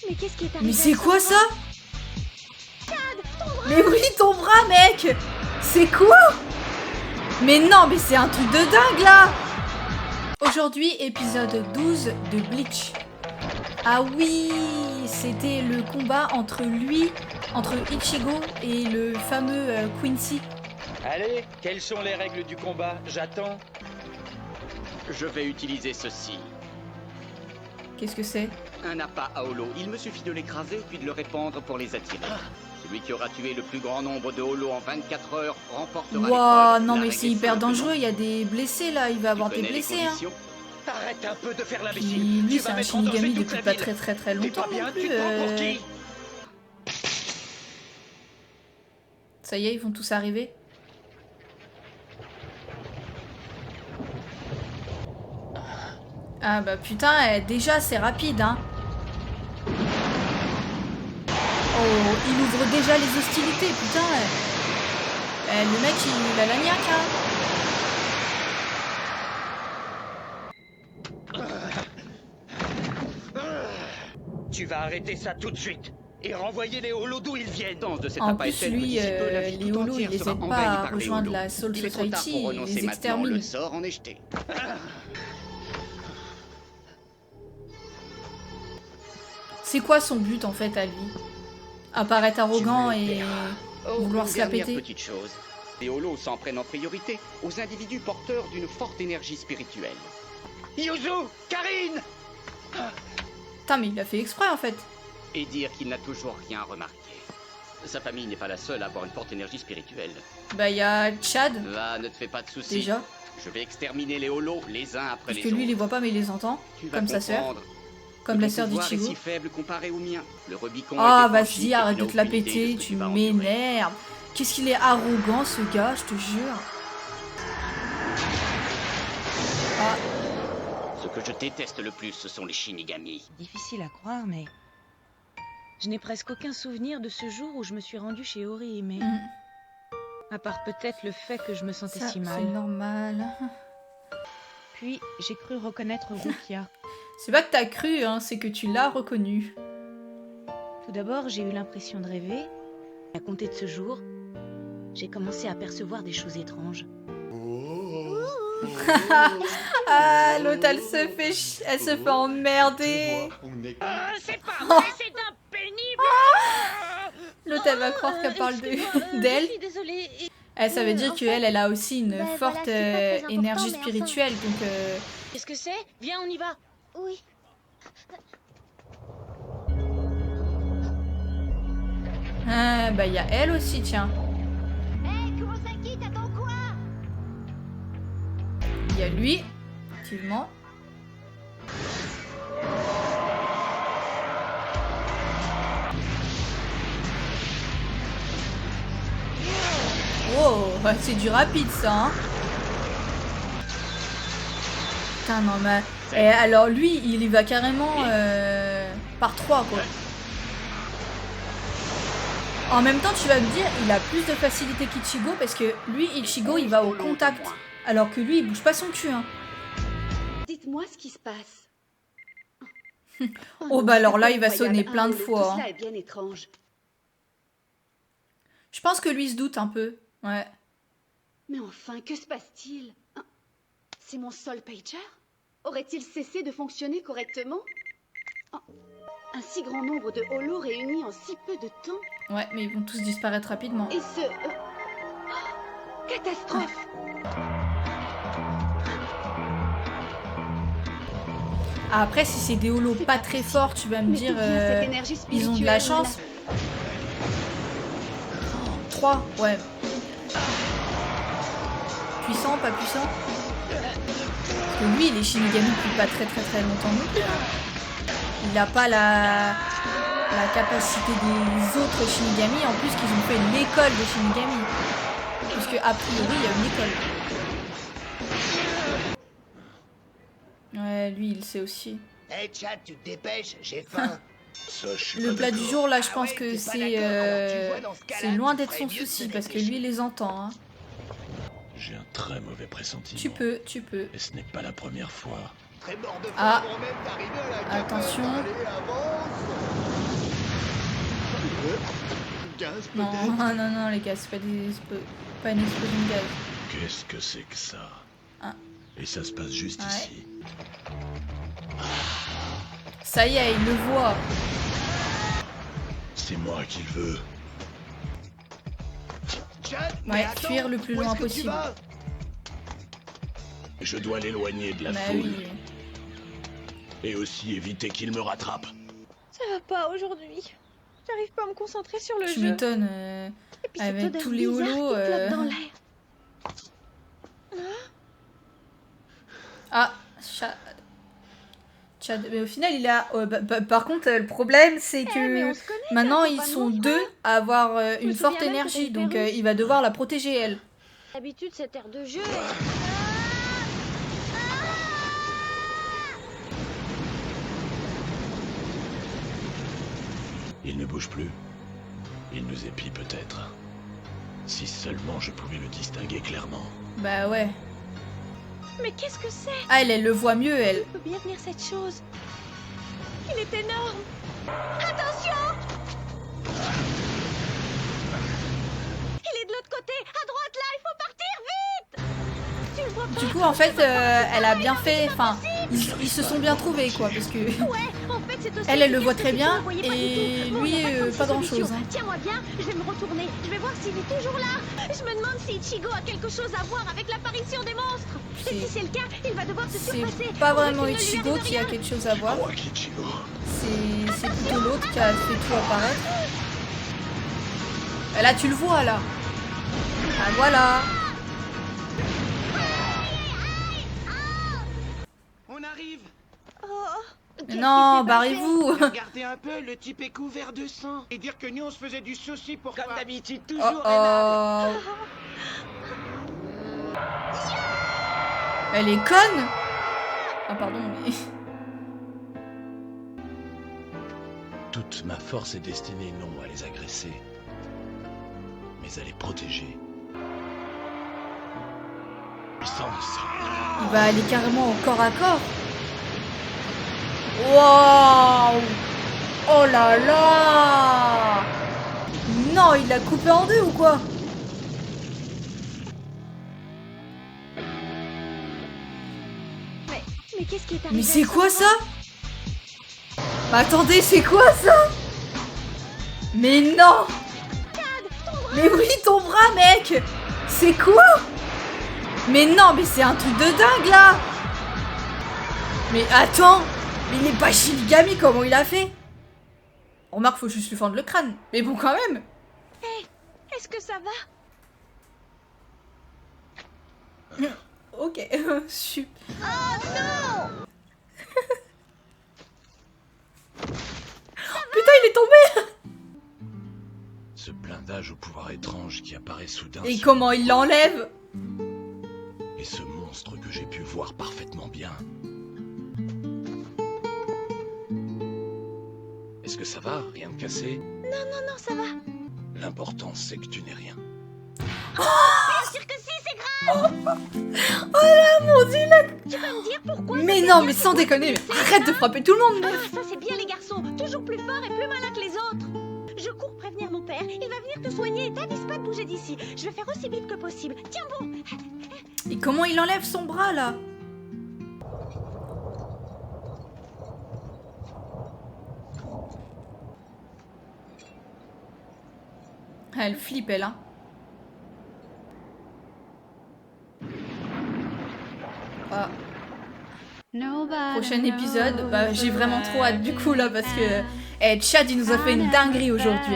mais qu'est-ce qui est arrivé? Mais c'est quoi ça? Mais oui, ton bras, mec! C'est quoi? Mais non, mais c'est un truc de dingue, là! Aujourd'hui, épisode 12 de Bleach. Ah oui, c'était le combat entre Ichigo et le fameux Quincy. Allez, quelles sont les règles du combat? J'attends. Je vais utiliser ceci. Qu'est-ce que c'est? Un appât à holo. Il me suffit de l'écraser puis de le répandre pour les attirer. Celui qui aura tué le plus grand nombre de holo en 24 heures remportera l'épreuve. Waouh, non La mais règle c'est est hyper simple, dangereux, non? il y a des blessés là, il va avoir Tu des connais les blessés hein. conditions? Arrête un peu de faire Puis l'imbécile. lui Tu c'est vas un mettre en danger Shinigami toute depuis la pas ville. très T'es longtemps pas bien, non tu plus. te prends pour qui? Ça y est, ils vont tous arriver. Ah bah putain, déjà c'est rapide hein. Oh, il ouvre déjà les hostilités, putain. Le mec il a la niaque hein. Tu vas arrêter ça tout de suite et renvoyer les holos d'où ils viennent. De cet En appât est plus telle que lui, d'ici peu, la ville les tout holos il entière les sera aide envahie pas à par les rejoindre holos. la Soul Il est trop tard Society, pour il renoncer les maintenant, extermine. le sort en est jeté. C'est quoi son but en fait à lui? Apparaître arrogant et vouloir se la dernière péter. petite chose. Les holos s'en prennent en priorité aux individus porteurs d'une forte énergie spirituelle. Yuzu, Karine. Putain mais il a fait exprès en fait. Et dire qu'il n'a toujours rien remarqué. Sa famille n'est pas la seule à avoir une forte énergie spirituelle. Bah il y a Chad Va, ne te fais pas de soucis. déjà. Je vais exterminer les holos les uns après Parce les que autres. lui il les voit pas mais il les entend. Tu vas Comme sa sœur. comprendre. Comme la Ton sœur pouvoir est d'Ichigo. si faible comparé au mien. Le Rubicon Ah était franchi vas-y et arrête tu de n'as te la aucune idée de péter, ce que tu vas endurer. m'énerves. Qu'est-ce qu'il est arrogant ce gars, je te jure. Ah, Ce que je déteste le plus, ce sont les Shinigami. Difficile à croire, mais je n'ai presque aucun souvenir de ce jour où je me suis rendue chez Ori, mais à part peut-être le fait que je me sentais ça si c'est mal. normal. Puis j'ai cru reconnaître Rukia. C'est pas que t'as cru, hein, c'est que tu l'as reconnu. Tout d'abord, j'ai eu l'impression de rêver. À compter de ce jour, j'ai commencé à percevoir des choses étranges. Ah, l'autre elle se fait elle se fait emmerder. C'est pas vrai, c'est un pénible. L'autre elle va croire qu'elle parle d'elle. Je suis désolée. Ça veut dire en qu'elle elle a aussi une ben forte voilà, c'est pas très important, énergie mais enfin. spirituelle donc Qu'est-ce que c'est? Viens, on y va. Oui. ah, bah il y a elle aussi tiens. Kurosaki, t'attends quoi? Il y a lui effectivement. Oh, bah, c'est du rapide ça hein. Putain non mais... alors lui il y va carrément par 3 quoi. En même temps tu vas me dire il a plus de facilité qu'Ichigo parce que lui Ichigo il va au contact. Alors que lui il bouge pas son cul hein. Dites-moi ce qui se passe. Oh bah alors là il va sonner plein de fois Tout hein. cela est bien étrange. Je pense que lui se doute un peu. Ouais. Mais enfin, que se passe-t-il? C'est mon Soul Pager? Aurait-il cessé de fonctionner correctement? Un si grand nombre de holos réunis en si peu de temps? Ouais mais ils vont tous disparaître rapidement. Et ce... catastrophe! Après si c'est des holos pas très forts tu vas me Mais dire d'où vient cette énergie ils ont de la spirituelle, chance. 3 ouais. Puissant, pas puissant? Parce que lui, il est Shinigami depuis pas très longtemps non plus. Il n'a pas la capacité des autres Shinigami, en plus qu'ils ont fait l'école de Shinigami. Puisque a priori, il y a une école. Ouais, lui, il le sait aussi. Hey Chad, tu te dépêches, j'ai faim. Le plat du jour, là, je pense que c'est loin d'être son souci, parce que lui, il les entend. Hein. J'ai un très mauvais pressentiment. Tu peux. Et ce n'est pas la première fois. Très mort de faim Ah. avant même d'arriver à la cabane. Attention. Allez, avance. gaz, Non, peut-être? non, les gars, c'est pas pas une explosion de gaz. Qu'est-ce que c'est que ça? Ah. Et ça se passe juste Ouais. ici. Ça y est, il le voit. C'est moi qui le veux. Chad, mais Ouais, attends, fuir le plus où loin est-ce que tu possible. vas? Je dois l'éloigner de la Bah foule. oui. Et aussi éviter qu'il me rattrape. Ça va pas aujourd'hui. J'arrive pas à me concentrer sur le Tu jeu. m'étonnes. Et puis avec cette odeur tous les bizarre holos, qui flotte dans l'air. Ah, Chad. Mais au final, il a. Par contre, le problème, c'est Mais que on se connaît, maintenant, c'est un ils copain de sont mon deux frère. à avoir Je une me forte souviens même que énergie. t'as une Donc, perruche. il va devoir la protéger, elle. D'habitude, cette aire de jeu. Il ne bouge plus. Il nous épie peut-être. Si seulement je pouvais le distinguer clairement. Bah ouais. Mais qu'est-ce que c'est? Ah, elle le voit mieux, elle. D'où peut bien venir cette chose? Il est énorme. Attention! Il est de l'autre côté, à droite là, il faut partir vite! Tu le vois pas? Du coup, en fait, elle a bien fait. Enfin, ils se sont bien trouvés, quoi. Parce que. Ouais, en fait, c'est aussi Elle le efficace voit que très tu bien, ne voyais pas et du tout. Bon, lui, on va pas prendre grand-chose, solution. hein. Tiens-moi bien, je vais me retourner. Je vais voir s'il est toujours là. Je me demande si Ichigo a quelque chose à voir avec l'apparition des monstres. Et si c'est le cas, il va devoir se surpasser. C'est pas Faudrait vraiment qu'il ne lui Ichigo arrive qui a rien. quelque chose à voir. Moi, Kichigo. C'est plutôt l'autre qui a fait tout apparaître. Et là, tu le vois, là. Ah, voilà. On arrive. Mais non, barrez-vous. Regardez un peu, le type est couvert de sang. Et dire que nous, on se faisait du souci pour Comme toi. d'habitude, Oh toujours aimable. oh. Elle est conne. Ah, pardon, mais. Toute ma force est destinée non à les agresser, mais à les protéger. Puissance. Il va aller carrément au corps à corps. Waouh! Oh là là! Non, il l'a coupé en deux ou quoi? Mais qu'est-ce qui est arrivé? Mais c'est quoi ça? Bah attendez, c'est quoi ça? Mais non! Mais oui, ton bras, mec! C'est quoi? Mais non, mais c'est un truc de dingue là! Mais attends! Mais il n'est pas Shinigami, comment il a fait? Remarque, faut juste lui fendre le crâne. Mais bon, quand même! Est-ce que ça va? Ok, super. Putain, il est tombé! Ce blindage au pouvoir étrange qui apparaît soudain. Et sur comment il l'enlève? Et ce monstre que j'ai pu voir parfaitement bien. Est-ce que ça va? Rien de cassé? Non, ça va. L'important c'est que tu n'aies rien. Bien sûr que si, c'est grave. Oh là, mon dieu, là. Tu vas me dire pourquoi? Mais ça non, fait mais bien sans que déconner, tu mais le sais. arrête de frapper tout le monde, Ah, meuf. ça c'est bien les garçons, toujours plus forts et plus malins que les autres. Je cours prévenir mon père, il va venir te soigner et t'avise pas de bouger d'ici. Je vais faire aussi vite que possible. Tiens bon. Et comment il enlève son bras, là? Elle flippe, elle, hein. Ah. Prochain épisode, bah j'ai vraiment trop hâte du coup là parce que Chad il nous a fait une dinguerie aujourd'hui.